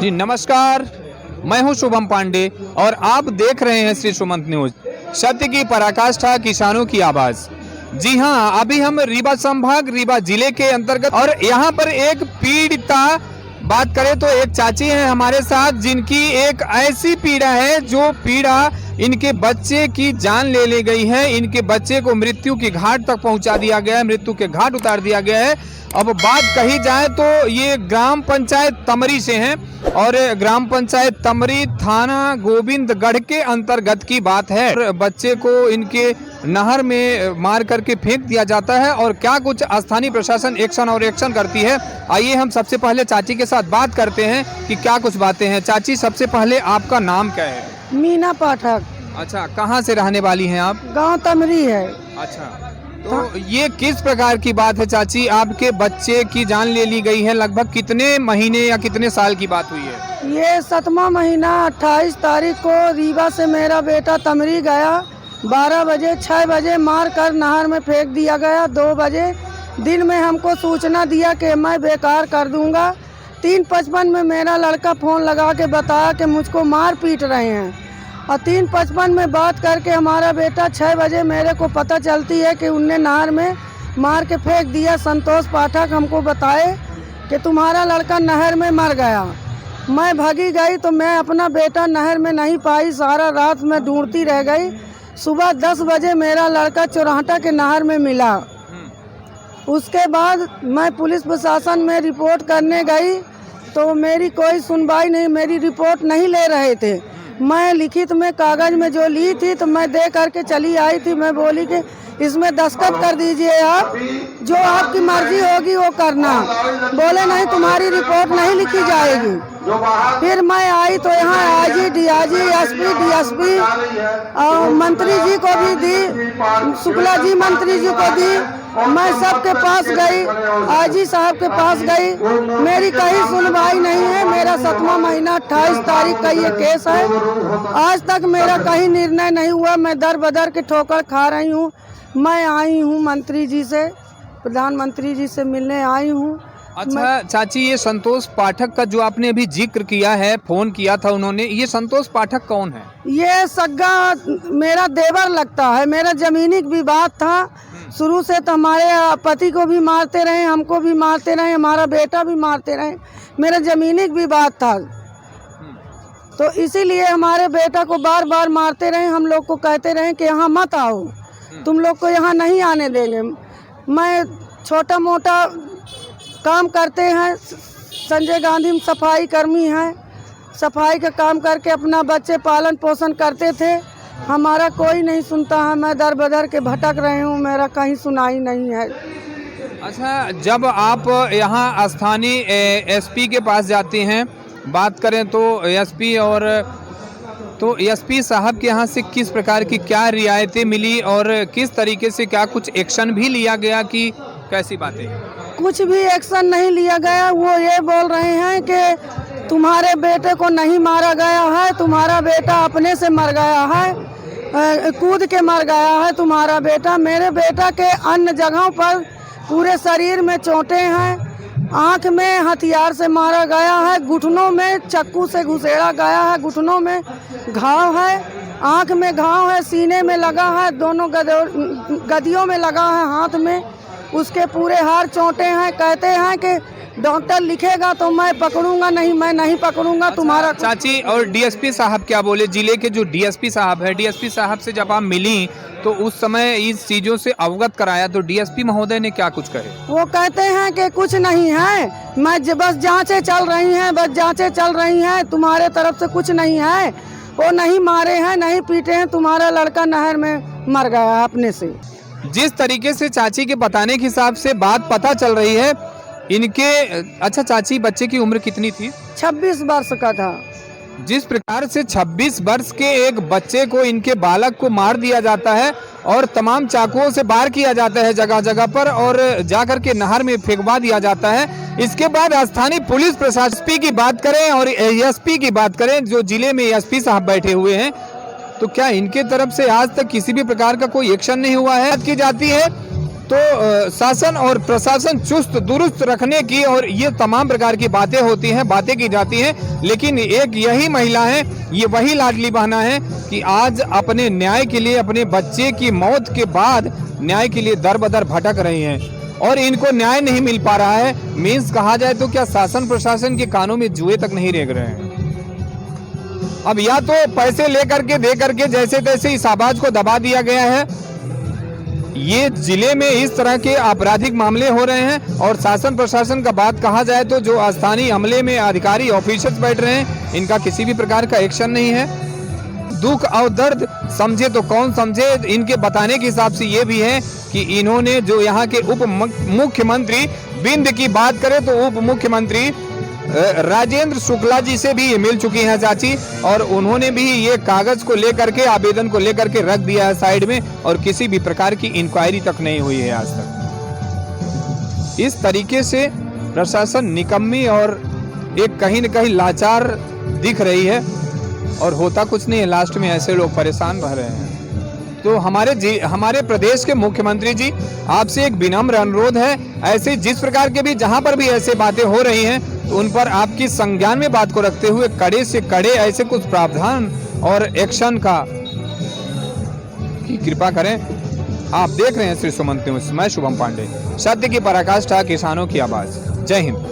जी नमस्कार, मैं हूं शुभम पांडे और आप देख रहे हैं श्री सुमंत न्यूज। सत्य की पराकाष्ठा, किसानों की आवाज। जी हां, अभी हम रीवा संभाग रीवा जिले के अंतर्गत और यहां पर एक पीड़िता बात करें तो एक चाची हैं हमारे साथ, जिनकी एक ऐसी पीड़ा है जो पीड़ा इनके बच्चे की जान ले ली गई है। इनके बच्चे को मृत्यु की घाट तक पहुंचा दिया गया है, मृत्यु के घाट उतार दिया गया है। अब बात कही जाए तो ये ग्राम पंचायत तमरी से हैं और ग्राम पंचायत तमरी थाना गोविंदगढ़ के अंतर्गत की बात है। बच्चे को इनके नहर में मार करके फेंक दिया जाता है और क्या कुछ स्थानीय प्रशासन एक्शन और रिएक्शन करती है, आइए हम सबसे पहले चाची के साथ बात करते हैं कि क्या कुछ बातें हैं। चाची, सबसे पहले आपका नाम क्या है? मीना पाठक। अच्छा, कहाँ से रहने वाली हैं आप? गांव तमरी है। अच्छा, तो ये किस प्रकार की बात है चाची? आपके बच्चे की जान ले ली गई है, लगभग कितने महीने या कितने साल की बात हुई है? ये 7वां महीना 28 तारीख को रीवा से मेरा बेटा तमरी गया। 12 बजे 6 बजे मार कर नहर में फेंक दिया गया। 2 बजे दिन में हमको सूचना दिया कि मैं बेकार कर दूंगा। 3:55 में मेरा लड़का फ़ोन लगा के बताया कि मुझको मार पीट रहे हैं और 3:55 में बात करके हमारा बेटा 6 बजे मेरे को पता चलती है कि उनने नहर में मार के फेंक दिया। संतोष पाठक हमको बताए कि तुम्हारा लड़का नहर में मर गया। मैं भागी गई तो मैं अपना बेटा नहर में नहीं पाई। सारा रात मैं ढूंढती रह गई। सुबह 10 बजे मेरा लड़का चौराहटा के नहर में मिला। उसके बाद मैं पुलिस प्रशासन में रिपोर्ट करने गई तो मेरी कोई सुनवाई नहीं, मेरी रिपोर्ट नहीं ले रहे थे। मैं लिखित में कागज में जो ली थी तो मैं दे करके चली आई थी। मैं बोली कि इसमें दस्तखत कर दीजिए, आप जो आपकी मर्जी होगी वो करना। बोले नहीं, तुम्हारी रिपोर्ट नहीं लिखी जाएगी। फिर मैं आई तो यहाँ आईजी, डीआईजी, एसपी, डीएसपी और मंत्री जी को भी दी, शुक्ला जी मंत्री जी को दी। मैं सबके पास गई, आईजी साहब के पास गई, मेरी कहीं सुनवाई नहीं है। मेरा 7वां महीना 28 तारीख का ये केस है, आज तक मेरा कहीं निर्णय नहीं हुआ। मैं दर बदर के ठोकर खा रही हूँ। मैं आई हूँ मंत्री जी से, प्रधानमंत्री जी से मिलने आई हूँ। अच्छा चाची, ये संतोष पाठक का जो आपने अभी जिक्र किया है, फोन किया था उन्होंने, ये संतोष पाठक कौन है? ये सग्गा मेरा देवर लगता है। मेरा जमीनी विवाद था शुरू से, तो हमारे पति को भी मारते रहे, हमको भी मारते रहे, हमारा बेटा भी मारते रहे। मेरा जमीनी विवाद था तो इसीलिए हमारे बेटा को बार बार मारते रहे। हम लोग को कहते रहे कि यहाँ मत आओ, तुम लोग को यहाँ नहीं आने देंगे। मैं छोटा मोटा काम करते हैं, संजय गांधी में सफाई कर्मी हैं, सफाई का काम करके अपना बच्चे पालन पोषण करते थे। हमारा कोई नहीं सुनता है। मैं दर बदर के भटक रही हूँ, मेरा कहीं सुनाई नहीं है। अच्छा, जब आप यहाँ स्थानीय एसपी के पास जाते हैं, बात करें तो एसपी और तो एसपी साहब के यहाँ से किस प्रकार की क्या रियायतें मिली और किस तरीके से क्या कुछ एक्शन भी लिया गया कि कैसी बातें? कुछ भी एक्शन नहीं लिया गया। वो ये बोल रहे हैं कि तुम्हारे बेटे को नहीं मारा गया है, तुम्हारा बेटा अपने से मर गया है, कूद के मर गया है तुम्हारा बेटा। मेरे बेटा के अन्य जगहों पर पूरे शरीर में चोटें हैं, आँख में हथियार से मारा गया है, घुटनों में चक्कू से घुसेड़ा गया है, घुटनों में घाव है, आँख में घाव है, सीने में लगा है, दोनों गदियों में लगा है, हाथ में उसके पूरे हाथ चोटें हैं। कहते हैं कि डॉक्टर लिखेगा तो मैं पकड़ूंगा नहीं, मैं नहीं पकड़ूंगा तुम्हारा। चाची, और डीएसपी साहब क्या बोले? जिले के जो डीएसपी साहब है, डीएसपी साहब से जब आप मिली तो उस समय इस चीज़ों से अवगत कराया तो डीएसपी महोदय ने क्या कुछ कहे? वो कहते हैं कि कुछ नहीं है, मैं बस जांचें चल रही हैं, बस जांचें चल रही हैं, तुम्हारे तरफ से कुछ नहीं है, वो नहीं मारे हैं, नहीं पीटे हैं, तुम्हारा लड़का नहर में मर गया अपने से। जिस तरीके से चाची के बताने के हिसाब से बात पता चल रही है इनके। अच्छा चाची, बच्चे की उम्र कितनी थी? 26 वर्ष का था। जिस प्रकार से 26 वर्ष के एक बच्चे को, इनके बालक को मार दिया जाता है और तमाम चाकुओं से वार किया जाता है जगह जगह पर और जाकर के नहर में फेंकवा दिया जाता है। इसके बाद स्थानीय पुलिस प्रशासन की बात करें और एसपी की बात करें, जो जिले में एसपी साहब बैठे हुए हैं, तो क्या इनके तरफ से आज तक किसी भी प्रकार का कोई एक्शन नहीं हुआ है? बात की जाती है तो शासन और प्रशासन चुस्त दुरुस्त रखने की और ये तमाम प्रकार की बातें होती हैं, बातें की जाती हैं, लेकिन एक यही महिला है, ये वही लाडली बहना है कि आज अपने न्याय के लिए, अपने बच्चे की मौत के बाद न्याय के लिए दर बदर भटक रही हैं और इनको न्याय नहीं मिल पा रहा है। मीन्स कहा जाए तो क्या शासन प्रशासन के कानों में जुए तक नहीं रेंग रहे हैं। अब या तो पैसे लेकर के दे करके जैसे तैसे इस आवाज को दबा दिया गया है। ये जिले में इस तरह के आपराधिक मामले हो रहे हैं और शासन प्रशासन का बात कहा जाए तो जो स्थानीय अमले में अधिकारी ऑफिसर्स बैठ रहे हैं, इनका किसी भी प्रकार का एक्शन नहीं है। दुख और दर्द समझे तो कौन समझे। इनके बताने के हिसाब से ये भी है कि इन्होंने जो यहाँ के उप मुख्यमंत्री बिंद की बात करें तो उप मुख्यमंत्री राजेंद्र शुक्ला जी से भी मिल चुकी हैं चाची, और उन्होंने भी ये कागज को लेकर के, आवेदन को लेकर के रख दिया है साइड में, और किसी भी प्रकार की इंक्वायरी तक नहीं हुई है आज तक। इस तरीके से प्रशासन निकम्मी और एक कहीं न कहीं लाचार दिख रही है और होता कुछ नहीं है। लास्ट में ऐसे लोग परेशान रह रहे हैं। तो हमारे प्रदेश के मुख्यमंत्री जी, आपसे एक विनम्र अनुरोध है, ऐसे जिस प्रकार के भी जहां पर भी ऐसे बातें हो रही हैं तो उन पर आपकी संज्ञान में बात को रखते हुए कड़े से कड़े ऐसे कुछ प्रावधान और एक्शन का की कृपा करें। आप देख रहे हैं श्री सुमंत न्यूज, मैं शुभम पांडे, सत्य की पराकाष्ठा, किसानों की आवाज। जय हिंद।